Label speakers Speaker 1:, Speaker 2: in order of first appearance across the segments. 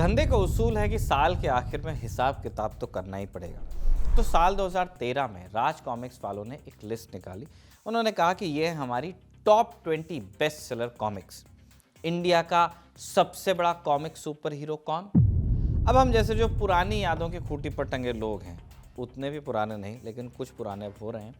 Speaker 1: धंधे का उसूल है कि साल के आखिर में हिसाब किताब तो करना ही पड़ेगा। तो साल 2013 में राज कॉमिक्स वालों ने एक लिस्ट निकाली। उन्होंने कहा कि ये है हमारी top 20 best seller comics. India का सबसे बड़ा कॉमिक सुपर हीरो कौन? अब हम जैसे जो पुरानी यादों की खूंटी पर टंगे लोग हैं, उतने भी पुराने नहीं लेकिन कुछ पुराने अब हो रहे हैं।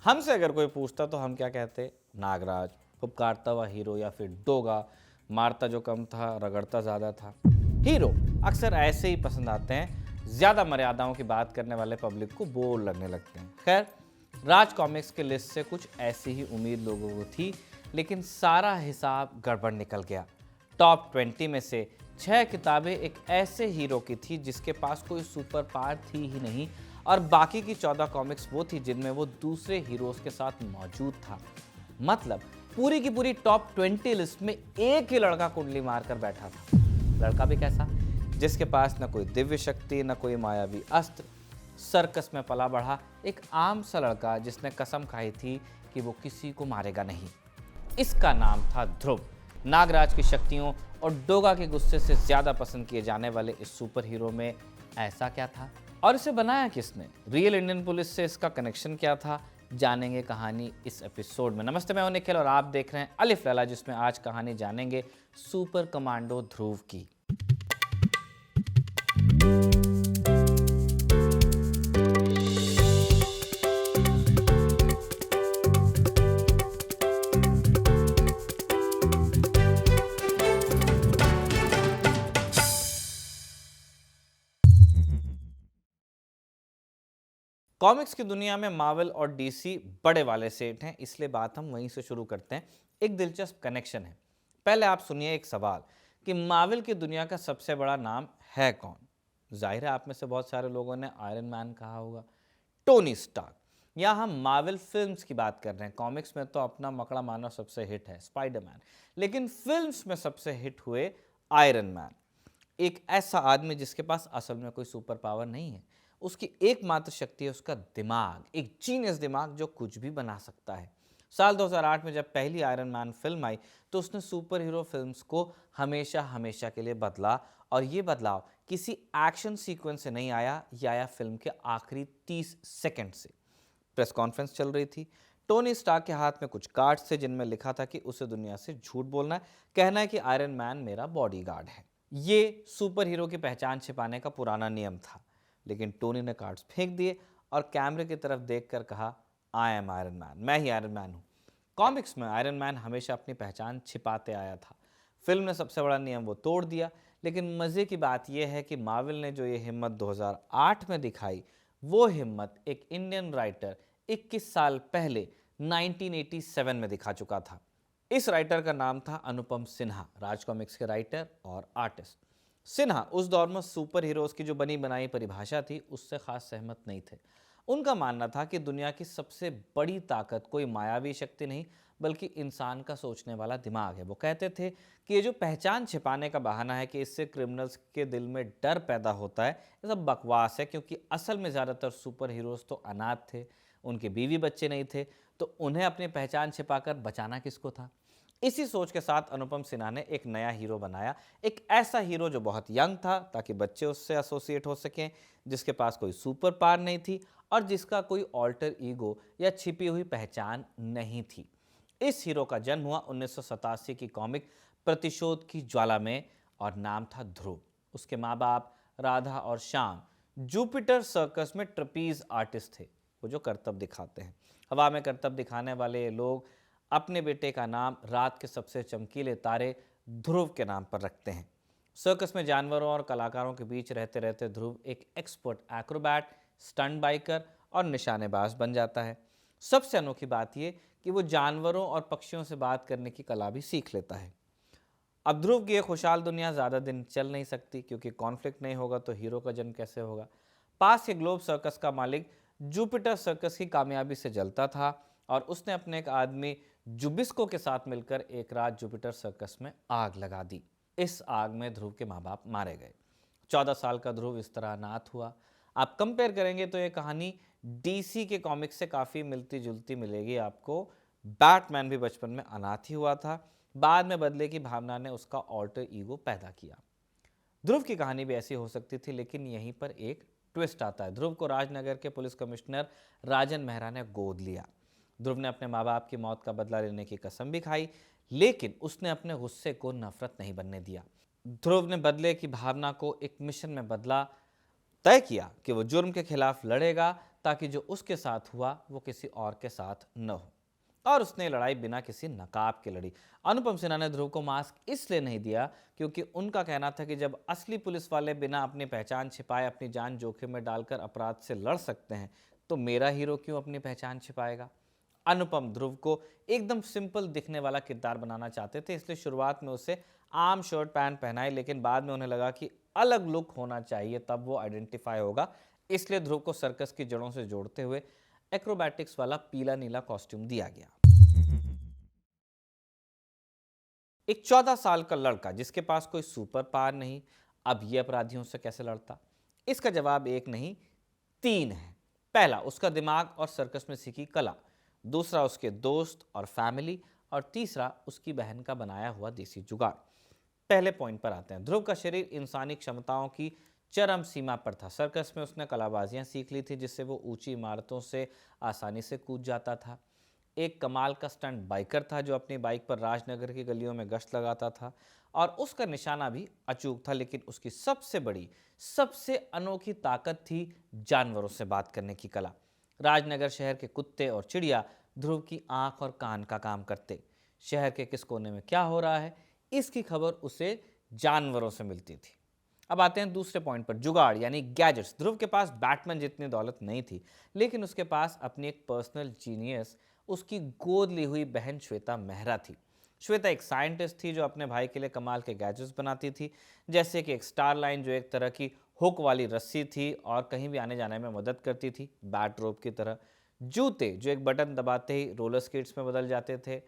Speaker 1: हमसे अगर कोई पूछता तो हम क्या कहते? नागराज, फुफकारता हुआ हीरो, या फिर डोगा, मारता जो कम था रगड़ता ज़्यादा था। हीरो अक्सर ऐसे ही पसंद आते हैं, ज़्यादा मर्यादाओं की बात करने वाले पब्लिक को बोर लगने लगते हैं। खैर, राज कॉमिक्स के लिस्ट से कुछ ऐसी ही उम्मीद लोगों को थी, लेकिन सारा हिसाब गड़बड़ निकल गया। टॉप 20 में से 6 किताबें एक ऐसे हीरो की थी जिसके पास कोई सुपर पावर थी ही नहीं, और बाकी की 14 कॉमिक्स वो थी जिनमें वो दूसरे हीरोज के साथ मौजूद था। मतलब पूरी की पूरी टॉप 20 लिस्ट में एक ही लड़का कुंडली मारकर बैठा था। लड़का भी कैसा? जिसके पास न कोई दिव्य शक्ति, न कोई मायावी अस्त्र, सर्कस में पला बढ़ा एक आम सा लड़का जिसने कसम खाई थी कि वो किसी को मारेगा नहीं। इसका नाम था ध्रुव। नागराज की शक्तियों और डोगा के गुस्से से ज्यादा पसंद किए जाने वाले इस सुपर हीरो में ऐसा क्या था, और इसे बनाया किसने? रियल इंडियन पुलिस से इसका कनेक्शन क्या था? जानेंगे कहानी इस एपिसोड में। नमस्ते, मैं हूं निखिल और आप देख रहे हैं अलिफ लैला, जिसमें आज कहानी जानेंगे सुपर कमांडो ध्रुव की। कॉमिक्स की दुनिया में मार्वल और डीसी बड़े वाले सेट हैं, इसलिए बात हम वहीं से शुरू करते हैं। एक दिलचस्प कनेक्शन है। पहले आप सुनिए एक सवाल कि मार्वल की दुनिया का सबसे बड़ा नाम है कौन? जाहिर है आप में से बहुत सारे लोगों ने आयरन मैन कहा होगा, टोनी स्टार्क। यहाँ हम मार्वल फिल्म्स की बात कर रहे हैं। कॉमिक्स में तो अपना मकड़ा मानो सबसे हिट है स्पाइडरमैन, लेकिन फिल्म्स में सबसे हिट हुए आयरन मैन। एक ऐसा आदमी जिसके पास असल में कोई सुपर पावर नहीं है, उसकी एकमात्र शक्ति है उसका दिमाग, एक जीनियस दिमाग जो कुछ भी बना सकता है। साल 2008 में जब पहली आयरन मैन फिल्म आई तो उसने सुपर हीरो फिल्म्स को हमेशा हमेशा के लिए बदला, और ये बदलाव किसी एक्शन सीक्वेंस से नहीं आया, ये आया फिल्म के आखिरी 30 सेकंड से। प्रेस कॉन्फ्रेंस चल रही थी, टोनी स्टार्क के हाथ में कुछ कार्ड्स थे जिनमें लिखा था कि उसे दुनिया से झूठ बोलना है, कहना है कि आयरन मैन मेरा बॉडीगार्ड है। ये सुपर हीरो की पहचान छिपाने का पुराना नियम था, लेकिन टोनी ने कार्ड्स फेंक दिए और कैमरे की तरफ देखकर कहा, आई एम आयरन मैन, मैं ही आयरन मैन हूँ। कॉमिक्स में आयरन मैन हमेशा अपनी पहचान छिपाते आया था। फिल्म ने सबसे बड़ा नियम वो तोड़ दिया, लेकिन मज़े की बात यह है कि मार्वल ने जो ये हिम्मत 2008 में दिखाई, वो हिम्मत एक इंडियन राइटर 21 साल पहले 1987 में दिखा चुका था। इस राइटर का नाम था अनुपम सिन्हा, राज कॉमिक्स के राइटर और आर्टिस्ट। सिन्हा उस दौर में सुपर हीरोज की जो बनी बनाई परिभाषा थी उससे खास सहमत नहीं थे। उनका मानना था कि दुनिया की सबसे बड़ी ताकत कोई मायावी शक्ति नहीं, बल्कि इंसान का सोचने वाला दिमाग है। वो कहते थे कि ये जो पहचान छिपाने का बहाना है कि इससे क्रिमिनल्स के दिल में डर पैदा होता है, ये सब बकवास है, क्योंकि असल में ज़्यादातर सुपर हीरोज तो अनाथ थे, उनके बीवी बच्चे नहीं थे, तो उन्हें अपनी पहचान छिपाकर बचाना किसको था। इसी सोच के साथ अनुपम सिन्हा ने एक नया हीरो बनाया, एक ऐसा हीरो जो बहुत यंग था ताकि बच्चे उससे एसोसिएट हो सकें, जिसके पास कोई सुपर पावर नहीं थी और जिसका कोई ऑल्टर ईगो या छिपी हुई पहचान नहीं थी। इस हीरो का जन्म हुआ 1987 की कॉमिक प्रतिशोध की ज्वाला में, और नाम था ध्रुव। उसके माँ बाप राधा और श्याम जुपिटर सर्कस में ट्रपीज आर्टिस्ट थे, वो जो करतब दिखाते हैं। हवा में करतब दिखाने वाले लोग अपने बेटे का नाम रात के सबसे चमकीले तारे ध्रुव के नाम पर रखते हैं। सर्कस में जानवरों और कलाकारों के बीच रहते रहते ध्रुव एक एक्सपर्ट एक्रोबैट, स्टंट बाइकर और निशानेबाज बन जाता है। सबसे अनोखी बात यह कि वो जानवरों और पक्षियों से बात करने की कला भी सीख लेता है। अब ध्रुव की ये खुशहाल दुनिया ज़्यादा दिन चल नहीं सकती, क्योंकि कॉन्फ्लिक्ट नहीं होगा तो हीरो का जन्म कैसे होगा। पास के ग्लोब सर्कस का मालिक जुपिटर सर्कस की कामयाबी से जलता था, और उसने अपने एक आदमी जुबिस्को के साथ मिलकर एक रात जुपिटर सर्कस में आग लगा दी। इस आग में ध्रुव के माँ बाप मारे गए। 14 साल का ध्रुव इस तरह अनाथ हुआ। आप कंपेयर करेंगे तो ये कहानी डीसी के कॉमिक्स से काफ़ी मिलती जुलती मिलेगी आपको। बैटमैन भी बचपन में अनाथ ही हुआ था, बाद में बदले की भावना ने उसका ऑल्टर ईगो पैदा किया। ध्रुव की कहानी भी ऐसी हो सकती थी, लेकिन यहीं पर एक ट्विस्ट आता है। ध्रुव को राजनगर के पुलिस कमिश्नर राजन मेहरा ने गोद लिया। ध्रुव ने अपने माँ बाप की मौत का बदला लेने की कसम भी खाई, लेकिन उसने अपने गुस्से को नफरत नहीं बनने दिया। ध्रुव ने बदले की भावना को एक मिशन में बदला, तय किया कि वो जुर्म के खिलाफ लड़ेगा ताकि जो उसके साथ हुआ वो किसी और के साथ न हो। और उसने लड़ाई बिना किसी नकाब के लड़ी। अनुपम सिन्हा ने ध्रुव को मास्क इसलिए नहीं दिया क्योंकि उनका कहना था कि जब असली पुलिस वाले बिना अपनी पहचान छिपाए अपनी जान जोखिम में डालकर अपराध से लड़ सकते हैं, तो मेरा हीरो क्यों अपनी पहचान छिपाएगा। अनुपम ध्रुव को एकदम सिंपल दिखने वाला किरदार बनाना चाहते थे, इसलिए शुरुआत में उसे आम शर्ट पैंट पहनाए, लेकिन बाद में उन्हें लगा कि अलग लुक होना चाहिए, तब वो आइडेंटिफाई होगा। इसलिए ध्रुव को सर्कस की जड़ों से जोड़ते हुए एक्रोबैटिक्स वाला पीला नीला कॉस्ट्यूम दिया गया। एक 14 साल का लड़का जिसके पास कोई सुपर पावर नहीं, अब ये अपराधियों से कैसे लड़ता? इसका जवाब एक नहीं, तीन है। पहला, उसका दिमाग और सर्कस में सीखी कला। दूसरा, उसके दोस्त और फैमिली। और तीसरा, उसकी बहन का बनाया हुआ देसी जुगाड़। पहले पॉइंट पर आते हैं। ध्रुव का शरीर इंसानी क्षमताओं की चरम सीमा पर था। सर्कस में उसने कलाबाजियां सीख ली थी, जिससे वो ऊंची इमारतों से आसानी से कूद जाता था। एक कमाल का स्टंट बाइकर था जो अपनी बाइक पर राजनगर की गलियों में गश्त लगाता था, और उसका निशाना भी अचूक था। लेकिन उसकी सबसे बड़ी, सबसे अनोखी ताकत थी जानवरों से बात करने की कला। राजनगर शहर के कुत्ते और चिड़िया ध्रुव की आंख और कान का काम करते। शहर के किस कोने में क्या हो रहा है, इसकी खबर उसे जानवरों से मिलती थी। अब आते हैं दूसरे पॉइंट पर, जुगाड़ यानी गैजेट्स। ध्रुव के पास बैटमैन जितनी दौलत नहीं थी, लेकिन उसके पास अपनी एक पर्सनल जीनियस, उसकी गोद ली हुई बहन श्वेता मेहरा थी। श्वेता एक साइंटिस्ट थी जो अपने भाई के लिए कमाल के गैजेट्स बनाती थी, जैसे कि एक स्टार लाइन जो एक तरह की हुक वाली रस्सी थी और कहीं भी आने जाने में मदद करती थी, बैट रोप की तरह। जूते जो एक बटन दबाते ही रोलर स्केट्स में बदल जाते थे।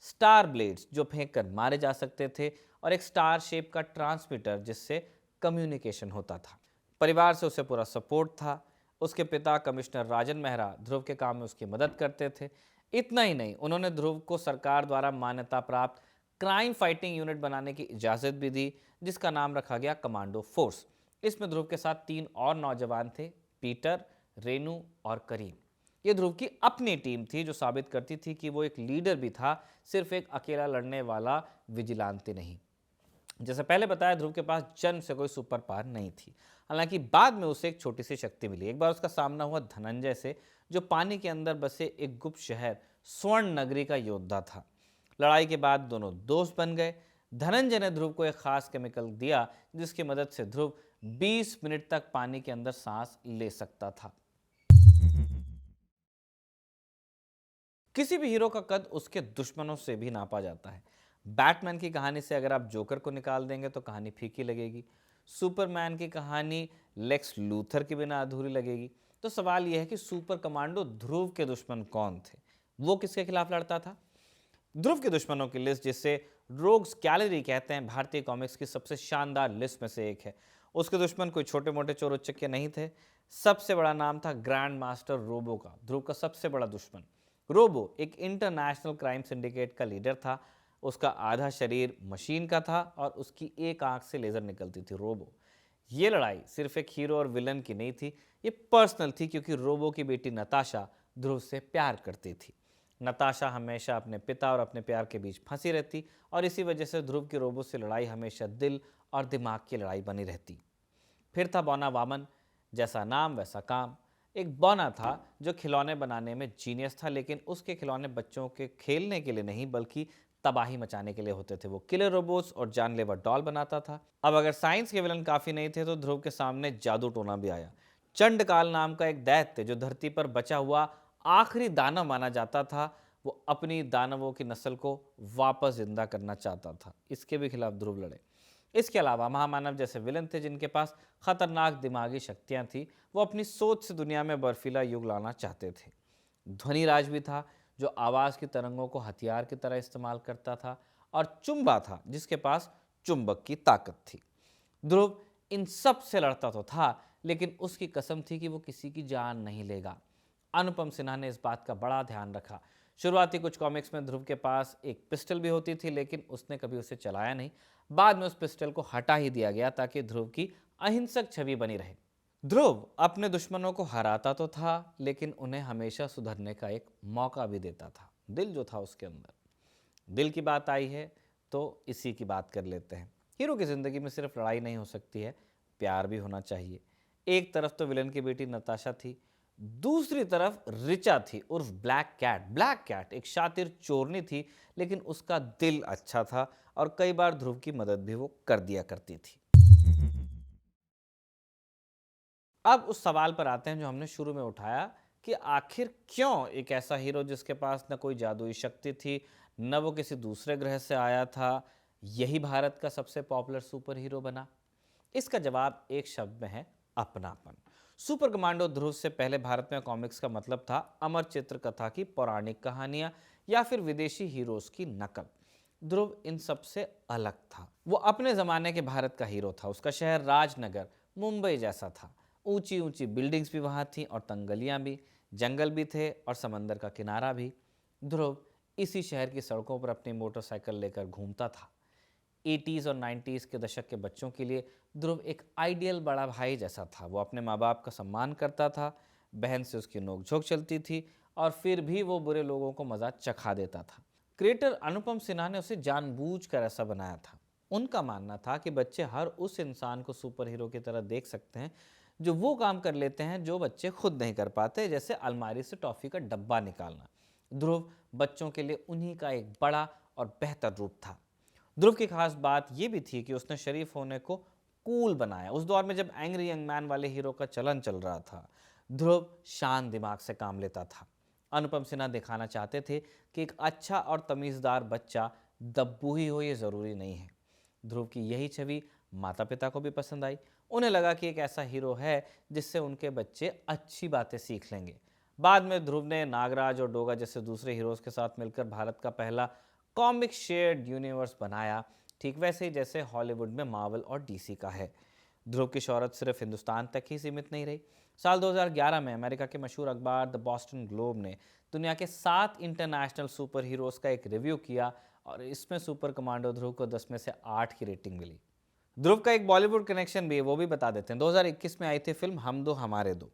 Speaker 1: स्टार ब्लेड्स जो फेंक कर मारे जा सकते थे। और एक स्टार शेप का ट्रांसमीटर जिससे कम्युनिकेशन होता था। परिवार से उसे पूरा सपोर्ट था। उसके पिता कमिश्नर राजन मेहरा ध्रुव के काम में उसकी मदद करते थे। इतना ही नहीं, उन्होंने ध्रुव को सरकार द्वारा मान्यता प्राप्त क्राइम फाइटिंग यूनिट बनाने की इजाज़त भी दी, जिसका नाम रखा गया कमांडो फोर्स। इसमें ध्रुव के साथ 3 और नौजवान थे, पीटर, रेनू और करीम। ये ध्रुव की अपनी टीम थी जो साबित करती थी कि वो एक लीडर भी था, सिर्फ एक अकेला लड़ने वाला विजिलांती नहीं। जैसे पहले बताया, ध्रुव के पास जन्म से कोई सुपर पावर नहीं थी। हालांकि बाद में उसे एक छोटी सी शक्ति मिली। एक बार उसका सामना हुआ धनंजय से, जो पानी के अंदर बसे एक गुप्त शहर स्वर्ण नगरी का योद्धा था। लड़ाई के बाद दोनों दोस्त बन गए। धनंजय ने ध्रुव को एक खास केमिकल दिया जिसकी मदद से ध्रुव 20 मिनट तक पानी के अंदर सांस ले सकता था। किसी भी हीरो का कद उसके दुश्मनों से भी नापा जाता है। बैटमैन की कहानी से अगर आप जोकर को निकाल देंगे तो कहानी फीकी लगेगी। सुपरमैन की कहानी लेक्स लूथर के बिना अधूरी लगेगी। तो सवाल यह है कि सुपर कमांडो ध्रुव के दुश्मन कौन थे, वो किसके खिलाफ लड़ता था? ध्रुव के दुश्मनों की लिस्ट, जिसे रोग्स गैलरी कहते हैं, भारतीय कॉमिक्स की सबसे शानदार लिस्ट में से एक है। उसके दुश्मन कोई छोटे मोटे चोर उच्चक्के नहीं थे। सबसे बड़ा नाम था ग्रैंड मास्टर रोबो का, ध्रुव का सबसे बड़ा दुश्मन। रोबो एक इंटरनेशनल क्राइम सिंडिकेट का लीडर था। उसका आधा शरीर मशीन का था और उसकी एक आंख से लेजर निकलती थी। रोबो, ये लड़ाई सिर्फ एक हीरो और विलन की नहीं थी, ये पर्सनल थी, क्योंकि रोबो की बेटी नताशा ध्रुव से प्यार करती थी। नताशा हमेशा अपने पिता और अपने प्यार के बीच फंसी रहती, और इसी वजह से ध्रुव की रोबो से लड़ाई हमेशा दिल और दिमाग की लड़ाई बनी रहती। फिर था बौना वामन, जैसा नाम वैसा काम। एक बौना था जो खिलौने बनाने में जीनियस था, लेकिन उसके खिलौने बच्चों के खेलने के लिए नहीं बल्कि तबाही मचाने के लिए होते थे। वो किलर रोबोट्स और जानलेवा डॉल बनाता था। अब अगर साइंस के विलन काफी नहीं थे तो ध्रुव के सामने जादू टोना भी आया। चंडकाल नाम का एक दैत्य जो धरती पर बचा हुआ आखिरी दानव माना जाता था, वो अपनी दानवों की नस्ल को वापस जिंदा करना चाहता था। इसके भी खिलाफ ध्रुव लड़े। इसके अलावा महामानव जैसे विलन थे जिनके पास खतरनाक दिमागी शक्तियां थी। वो अपनी सोच से दुनिया में बर्फीला युग लाना चाहते थे। ध्वनिराज भी था जो आवाज की तरंगों को हथियार की तरह इस्तेमाल करता था। और चुंबा था जिसके पास चुंबक की ताकत थी। ध्रुव इन सब से लड़ता तो था, लेकिन उसकी कसम थी कि वो किसी की जान नहीं लेगा। अनुपम सिन्हा ने इस बात का बड़ा ध्यान रखा। शुरुआती कुछ कॉमिक्स में ध्रुव के पास एक पिस्टल भी होती थी, लेकिन उसने कभी उसे चलाया नहीं। बाद में उस पिस्टल को हटा ही दिया गया ताकि ध्रुव की अहिंसक छवि बनी रहे। ध्रुव अपने दुश्मनों को हराता तो था, लेकिन उन्हें हमेशा सुधरने का एक मौका भी देता था। दिल जो था उसके अंदर। दिल की बात आई है तो इसी की बात कर लेते हैं। हीरो की जिंदगी में सिर्फ लड़ाई नहीं हो सकती है, प्यार भी होना चाहिए। एक तरफ तो विलन की बेटी नताशा थी, दूसरी तरफ रिचा थी उर्फ ब्लैक कैट। ब्लैक कैट एक शातिर चोरनी थी, लेकिन उसका दिल अच्छा था और कई बार ध्रुव की मदद भी वो कर दिया करती थी। अब उस सवाल पर आते हैं जो हमने शुरू में उठाया कि आखिर क्यों एक ऐसा हीरो जिसके पास न कोई जादुई शक्ति थी, न वो किसी दूसरे ग्रह से आया था, यही भारत का सबसे पॉपुलर सुपर हीरो बना। इसका जवाब एक शब्द में है, अपनापन। सुपर कमांडो ध्रुव से पहले भारत में कॉमिक्स का मतलब था अमर चित्र कथा की पौराणिक कहानियां या फिर विदेशी हीरोज की नकल। ध्रुव इन सब से अलग था। वो अपने जमाने के भारत का हीरो था। उसका शहर राजनगर मुंबई जैसा था। ऊंची ऊंची बिल्डिंग्स भी वहाँ थीं और तंगलियाँ भी, जंगल भी थे और समंदर का किनारा भी। ध्रुव इसी शहर की सड़कों पर अपनी मोटरसाइकिल लेकर घूमता था। 80s और 90s के दशक के बच्चों के लिए ध्रुव एक आइडियल बड़ा भाई जैसा था। वो अपने माँ बाप का सम्मान करता था, बहन से उसकी नोकझोंक चलती थी और फिर भी वो बुरे लोगों को मजा चखा देता था। क्रिएटर अनुपम सिन्हा ने उसे जानबूझकर ऐसा बनाया था। उनका मानना था कि बच्चे हर उस इंसान को सुपर हीरो की तरह देख सकते हैं जो वो काम कर लेते हैं जो बच्चे खुद नहीं कर पाते, जैसे अलमारी से टॉफी का डब्बा निकालना। ध्रुव बच्चों के लिए उन्हीं का एक बड़ा और बेहतर रूप था। ध्रुव की खास बात यह भी थी कि उसने शरीफ होने को कूल बनाया। उस दौर में जब एंग्री यंग मैन वाले हीरो का चलन चल रहा था, ध्रुव शांत दिमाग से काम लेता था। अनुपम सिन्हा दिखाना चाहते थे कि एक अच्छा और तमीज़दार बच्चा दब्बू ही हो, ये ज़रूरी नहीं है। ध्रुव की यही छवि माता पिता को भी पसंद आई। उन्हें लगा कि एक ऐसा हीरो है जिससे उनके बच्चे अच्छी बातें सीख लेंगे। बाद में ध्रुव ने नागराज और डोगा जैसे दूसरे हीरोज़ के साथ मिलकर भारत का पहला कॉमिक शेयर्ड यूनिवर्स बनाया, ठीक वैसे ही जैसे हॉलीवुड में मार्वल और डीसी का है। ध्रुव की शोहरत सिर्फ हिंदुस्तान तक ही सीमित नहीं रही। साल 2011 में अमेरिका के मशहूर अखबार द बॉस्टन ग्लोब ने दुनिया के 7 इंटरनेशनल सुपर हीरोज़ का एक रिव्यू किया और इसमें सुपर कमांडो ध्रुव को 10 में से 8 की रेटिंग मिली। ध्रुव का एक बॉलीवुड कनेक्शन भी है, वो भी बता देते हैं। 2021 में आई थी फिल्म हम दो हमारे दो।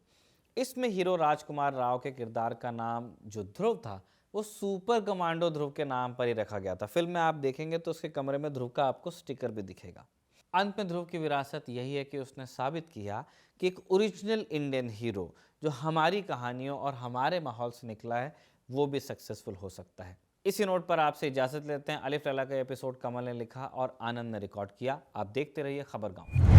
Speaker 1: इसमें हीरो राजकुमार राव के किरदार का नाम जो ध्रुव था, वो सुपर कमांडो ध्रुव के नाम पर ही रखा गया था। फिल्म में आप देखेंगे तो उसके कमरे में ध्रुव का आपको स्टिकर भी दिखेगा। अंत में ध्रुव की विरासत यही है कि उसने साबित किया कि एक ओरिजिनल इंडियन हीरो जो हमारी कहानियों और हमारे माहौल से निकला है, वो भी सक्सेसफुल हो सकता है। इसी नोट पर आपसे इजाजत लेते हैं। अलिफ लैला का एपिसोड कमल ने लिखा और आनंद ने रिकॉर्ड किया। आप देखते रहिए खबर गांव।